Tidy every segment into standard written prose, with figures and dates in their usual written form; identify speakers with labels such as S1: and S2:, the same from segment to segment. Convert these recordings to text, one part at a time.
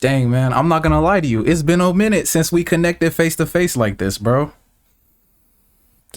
S1: Dang, man, I'm not gonna lie to you. It's been a minute since we connected face to face like this, bro.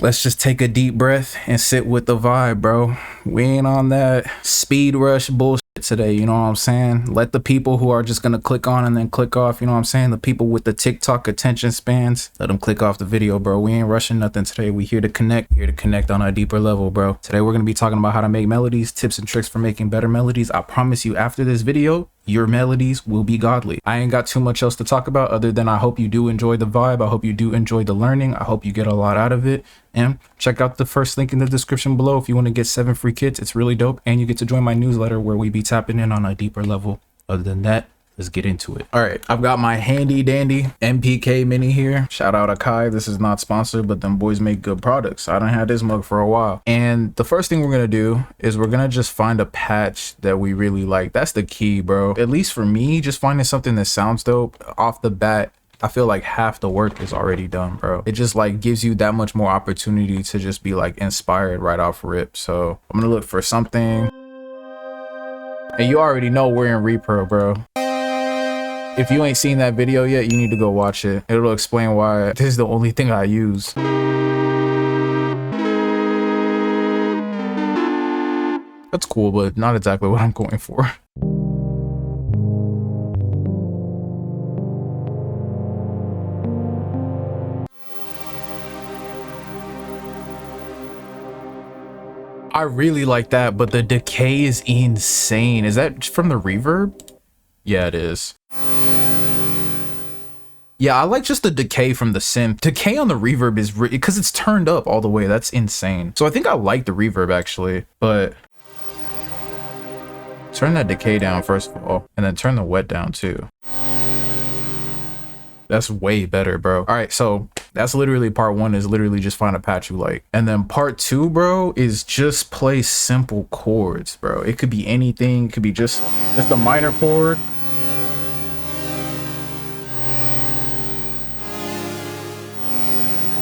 S1: Let's just take a deep breath and sit with the vibe, bro. We ain't on that speed rush bullshit today, you know what I'm saying? Let the people who are just gonna click on and then click off, you know what I'm saying? The people with the TikTok attention spans, let them click off the video, bro. We ain't rushing nothing today. We here to connect on a deeper level, bro. Today we're gonna be talking about how to make melodies, tips and tricks for making better melodies. I promise you, after this video, your melodies will be godly. I ain't got too much else to talk about other than I hope you do enjoy the vibe. I hope you do enjoy the learning. I hope you get a lot out of it. And check out the first link in the description below if you want to get 7 free kits. It's really dope. And you get to join my newsletter where we be tapping in on a deeper level. Other than that, let's get into it. All right, I've got my handy dandy MPK mini here. Shout out Akai. This is not sponsored, but them boys make good products. I done had this mug for a while. And the first thing we're gonna do is we're gonna just find a patch that we really like. That's the key, bro. At least for me, just finding something that sounds dope off the bat. I feel like half the work is already done, bro. It just like gives you that much more opportunity to just be like inspired right off rip. So I'm gonna look for something. And you already know we're in Repro, bro. If you ain't seen that video yet, you need to go watch it. It'll explain why this is the only thing I use. That's cool, but not exactly what I'm going for. I really like that, but the decay is insane. Is that from the reverb? Yeah, it is. Yeah, I like just the decay from the synth. Decay on the reverb is because it's turned up all the way. That's insane. So I think I like the reverb actually, but turn that decay down first of all, and then turn the wet down too. That's way better, bro. All right, so that's literally part 1 is literally just find a patch you like. And then part 2, bro, is just play simple chords, bro. It could be anything. It could be just a minor chord.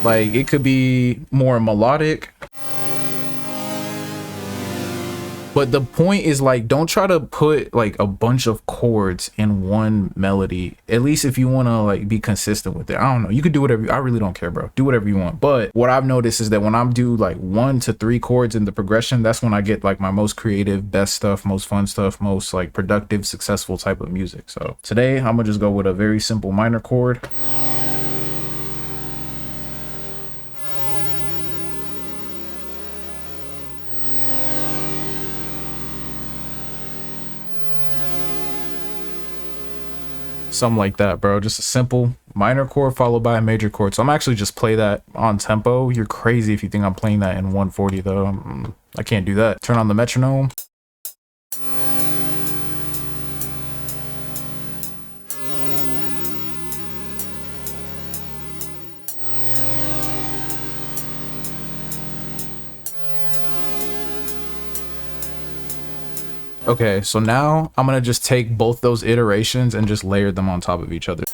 S1: Like it could be more melodic. But the point is like, don't try to put like a bunch of chords in one melody. At least if you want to like be consistent with it. I don't know. You could do whatever. I really don't care, bro. Do whatever you want. But what I've noticed is that when I do like 1 to 3 chords in the progression, that's when I get like my most creative, best stuff, most fun stuff, most like productive, successful type of music. So today I'm gonna just go with a very simple minor chord. Something like that, bro. Just a simple minor chord followed by a major chord. So I'm actually just play that on tempo. You're crazy if you think I'm playing that in 140 though. I can't do that. Turn on the metronome. Okay, so now I'm gonna just take both those iterations and just layer them on top of each other.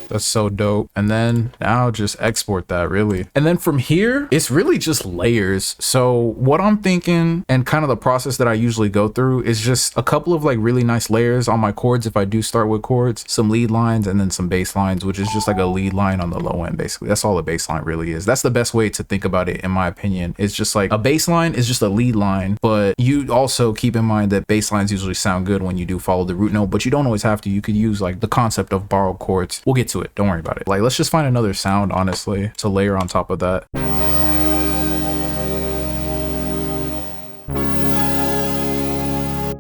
S1: That's so dope. And then now just export that really. And then from here, it's really just layers. So what I'm thinking and kind of the process that I usually go through is just a couple of like really nice layers on my chords. If I do start with chords, some lead lines and then some bass lines, which is just like a lead line on the low end. Basically, that's all a bass line really is. That's the best way to think about it, in my opinion. It's just like a bass line is just a lead line, but you also keep in mind that bass lines usually sound good when you do follow the root note, but you don't always have to. You could use like the concept of borrowed chords. We'll get to it. Don't worry about it. Like, let's just find another sound, honestly, to layer on top of that.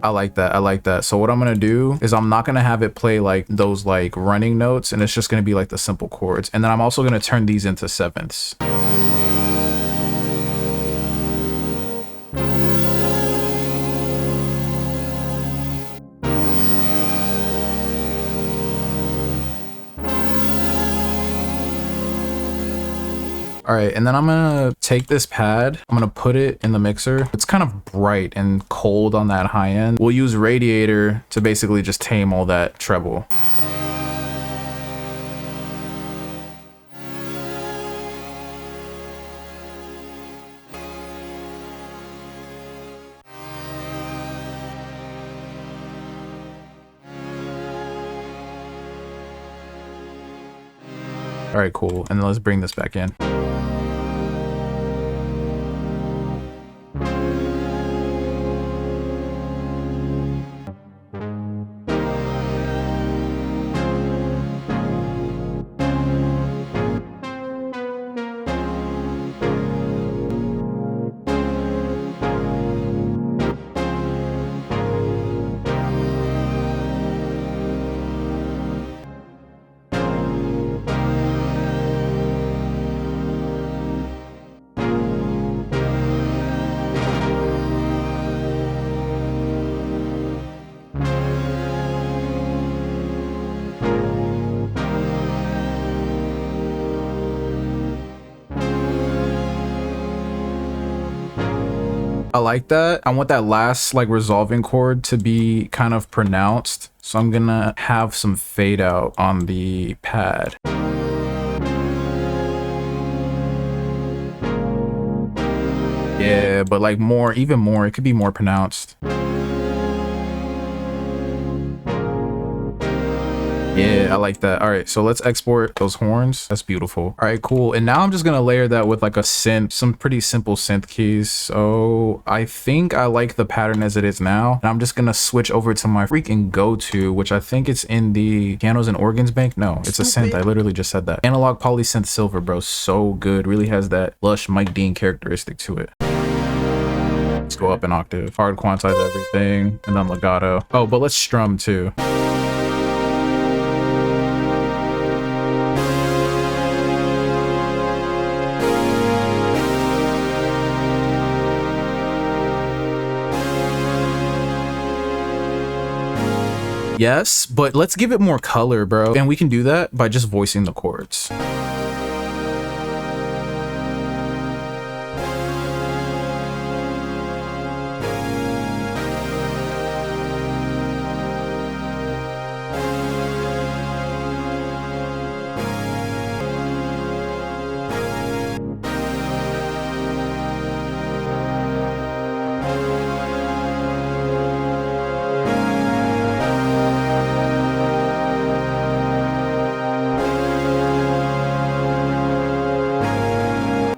S1: I like that. I like that. So what I'm gonna do is I'm not gonna have it play like those like running notes, and it's just gonna be like the simple chords. And then I'm also gonna turn these into sevenths. All right, and then I'm gonna take this pad, I'm gonna put it in the mixer. It's kind of bright and cold on that high end. We'll use radiator to basically just tame all that treble. All right, cool. And then let's bring this back in. I like that. I want that last like resolving chord to be kind of pronounced. So I'm gonna have some fade out on the pad. Yeah, but like more, even more, it could be more pronounced. Yeah, I like that. All right, so let's export those horns. That's beautiful. All right, cool. And now I'm just gonna layer that with like a synth, some pretty simple synth keys. So I think I like the pattern as it is now. And I'm just gonna switch over to my freaking go-to, which I think it's in the pianos and organs bank. No, it's a synth. I literally just said that. Analog polysynth silver, bro. So good. Really has that lush Mike Dean characteristic to it. Let's go up an octave. Hard quantize everything. And then legato. Oh, but let's strum too. Yes, but let's give it more color, bro. And we can do that by just voicing the chords.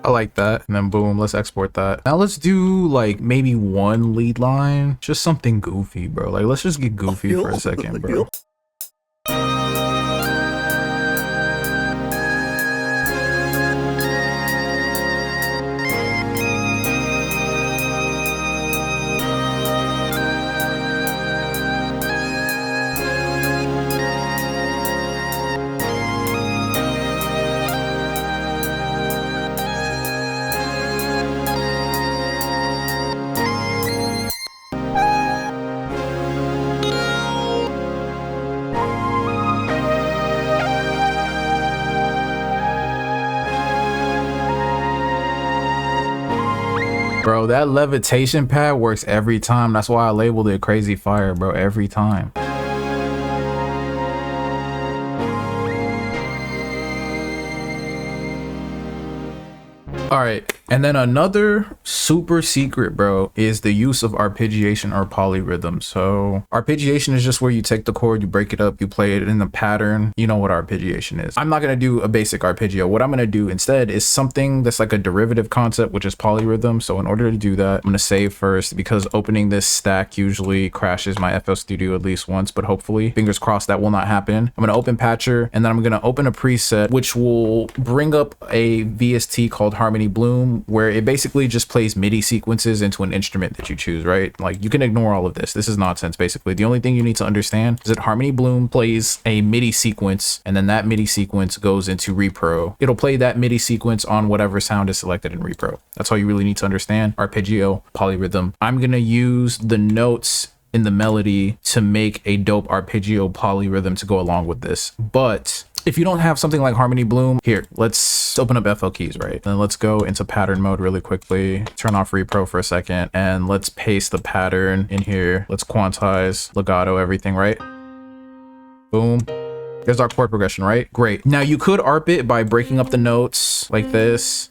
S1: I like that. And then boom, let's export that. Now let's do like maybe one lead line, just something goofy, bro. Like let's just get goofy for a second, bro. Bro, that levitation pad works every time. That's why I labeled it Crazy Fire, bro, every time. All right, and then another super secret, bro, is the use of arpeggiation or polyrhythm. So arpeggiation is just where you take the chord, you break it up, you play it in the pattern. You know what arpeggiation is. I'm not gonna do a basic arpeggio. What I'm gonna do instead is something that's like a derivative concept, which is polyrhythm. So in order to do that, I'm gonna save first because opening this stack usually crashes my FL Studio at least once, but hopefully, fingers crossed, that will not happen. I'm gonna open Patcher, and then I'm gonna open a preset, which will bring up a VST called Harmony Bloom, where it basically just plays MIDI sequences into an instrument that you choose, right? Like you can ignore all of this. This is nonsense, basically. The only thing you need to understand is that Harmony Bloom plays a MIDI sequence, and then that MIDI sequence goes into repro. It'll play that MIDI sequence on whatever sound is selected in repro. That's all you really need to understand. Arpeggio, polyrhythm. I'm gonna use the notes in the melody to make a dope arpeggio polyrhythm to go along with this. But If you don't have something like Harmony Bloom, here, let's open up FL keys, right? And let's go into pattern mode really quickly, turn off repro for a second, and let's paste the pattern in here. Let's quantize, legato, everything, right? Boom. There's our chord progression, right? Great. Now you could ARP it by breaking up the notes like this.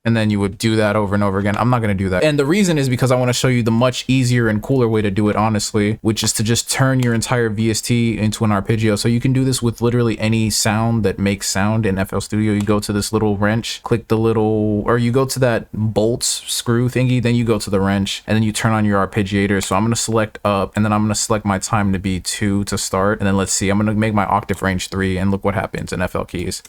S1: And then you would do that over and over again. I'm not going to do that. And the reason is because I want to show you the much easier and cooler way to do it, honestly, which is to just turn your entire VST into an arpeggio. So you can do this with literally any sound that makes sound in FL Studio. You go to this little wrench, click the little, or you go to that bolt screw thingy, then you go to the wrench and then you turn on your arpeggiator. So I'm going to select up and then I'm going to select my time to be 2 to start. And then let's see, I'm going to make my octave range 3 and look what happens in FL keys.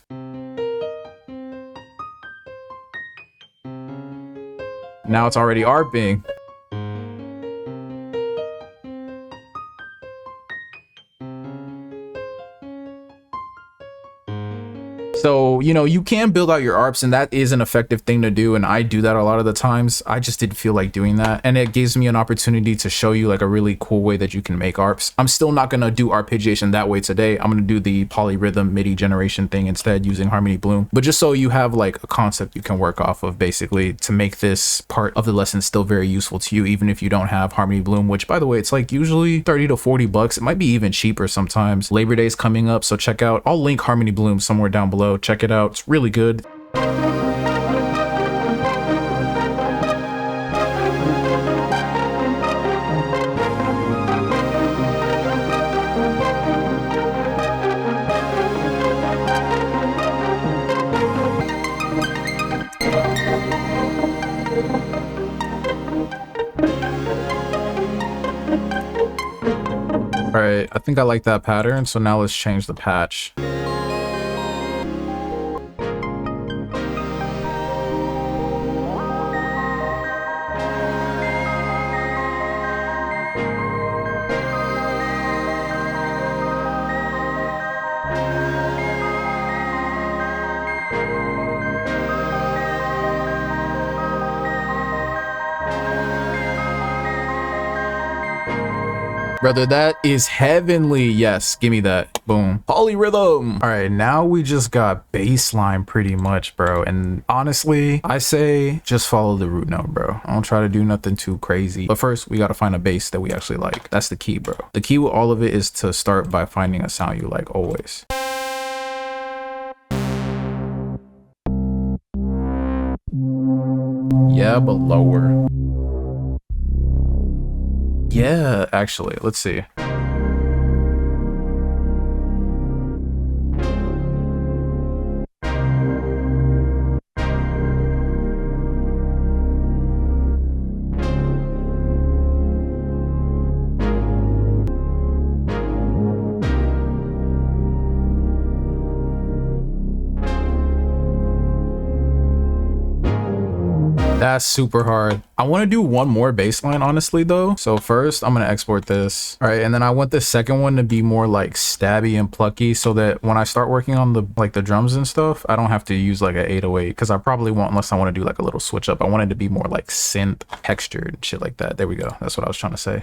S1: Now it's already ARPing. So, you know, you can build out your ARPs and that is an effective thing to do. And I do that a lot of the times. I just didn't feel like doing that. And it gives me an opportunity to show you like a really cool way that you can make ARPs. I'm still not going to do arpeggiation that way today. I'm going to do the polyrhythm MIDI generation thing instead using Harmony Bloom. But just so you have like a concept you can work off of basically to make this part of the lesson still very useful to you, even if you don't have Harmony Bloom, which by the way, it's like usually 30 to 40 bucks. It might be even cheaper sometimes. Labor Day is coming up. So check out, I'll link Harmony Bloom somewhere down below. Check it out. It's really good. All right, I think I like that pattern. So now let's change the patch. Brother, that is heavenly. Yes, give me that. Boom. Polyrhythm. All right, now we just got bassline pretty much, bro. And honestly, I say just follow the root note, bro. I don't try to do nothing too crazy. But first, we got to find a bass that we actually like. That's the key, bro. The key with all of it is to start by finding a sound you like always. Yeah, but lower. Yeah, actually, let's see. That's super hard. I want to do one more bass line, honestly, though. So first, I'm going to export this. All right, and then I want the second one to be more like stabby and plucky so that when I start working on the like the drums and stuff, I don't have to use like an 808 because I probably won't unless I want to do like a little switch up. I want it to be more like synth textured and shit like that. There we go. That's what I was trying to say.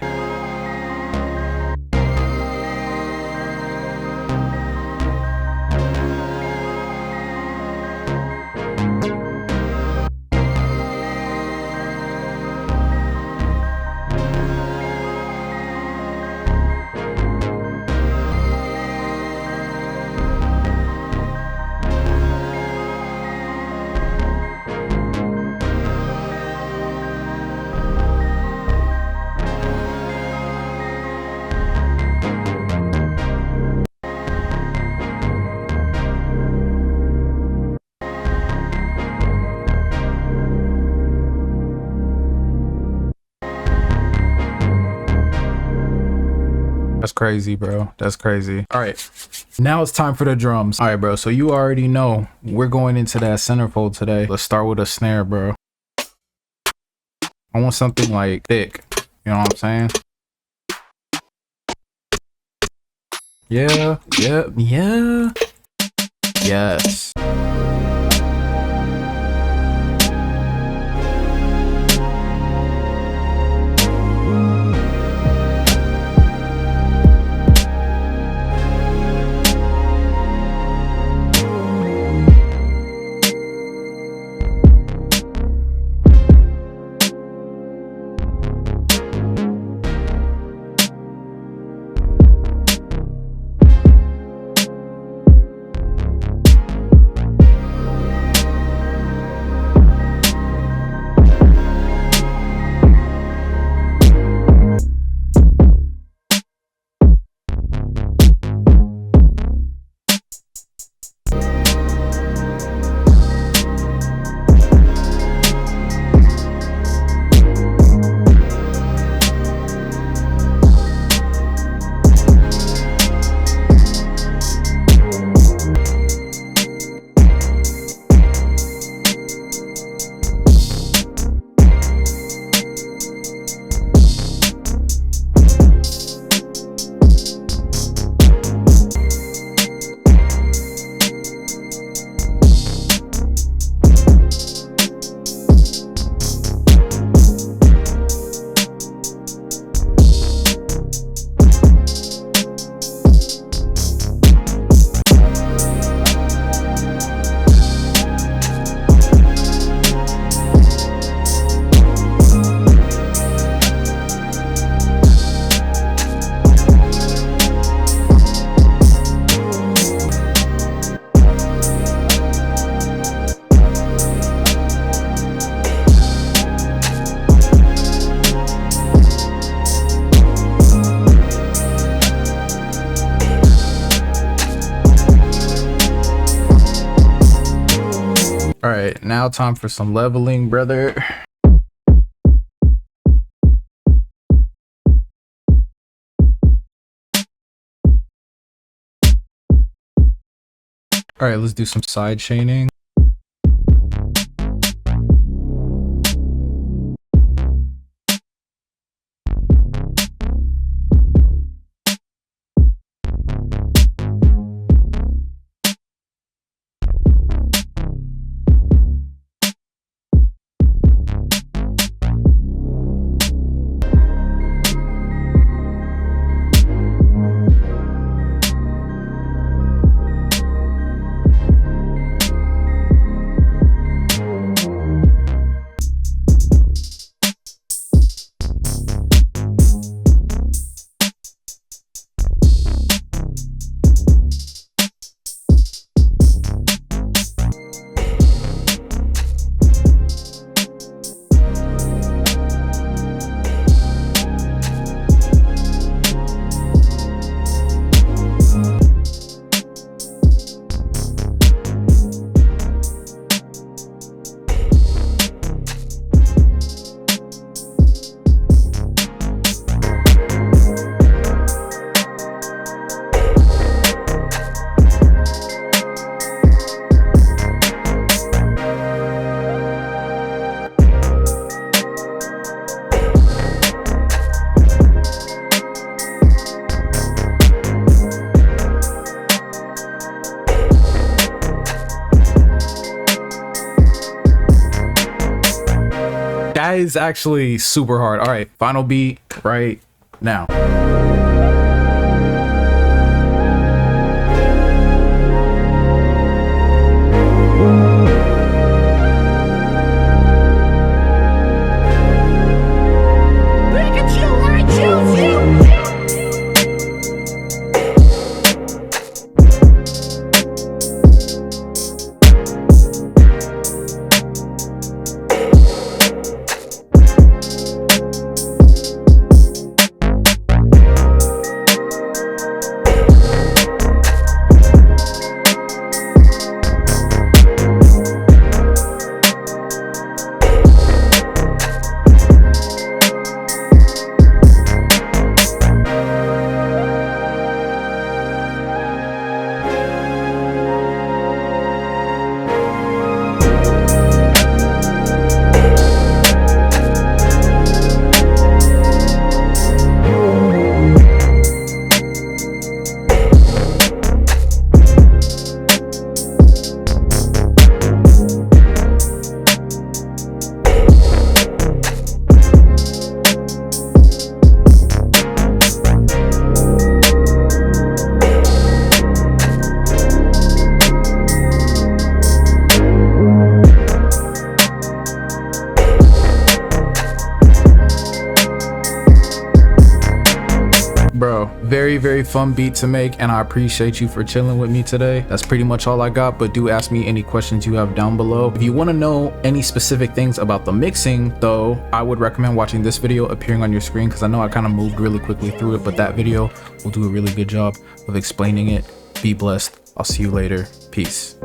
S1: That's crazy, bro. That's crazy. All right, now it's time for the drums. All right, bro. So you already know we're going into that centerfold today. Let's start with a snare, bro. I want something like thick. You know what I'm saying? Yeah, yeah, yeah. Yes. now time for some leveling, brother. All right, let's do some side chaining. That is actually super hard. All right, final beat right now. Bro, very fun beat to make, and I appreciate you for chilling with me today. That's pretty much all I got, but do ask me any questions you have down below. If you want to know any specific things about the mixing though, I would recommend watching this video appearing on your screen, because I know I kind of moved really quickly through it, but that video will do a really good job of explaining it. Be blessed. I'll see you later. Peace.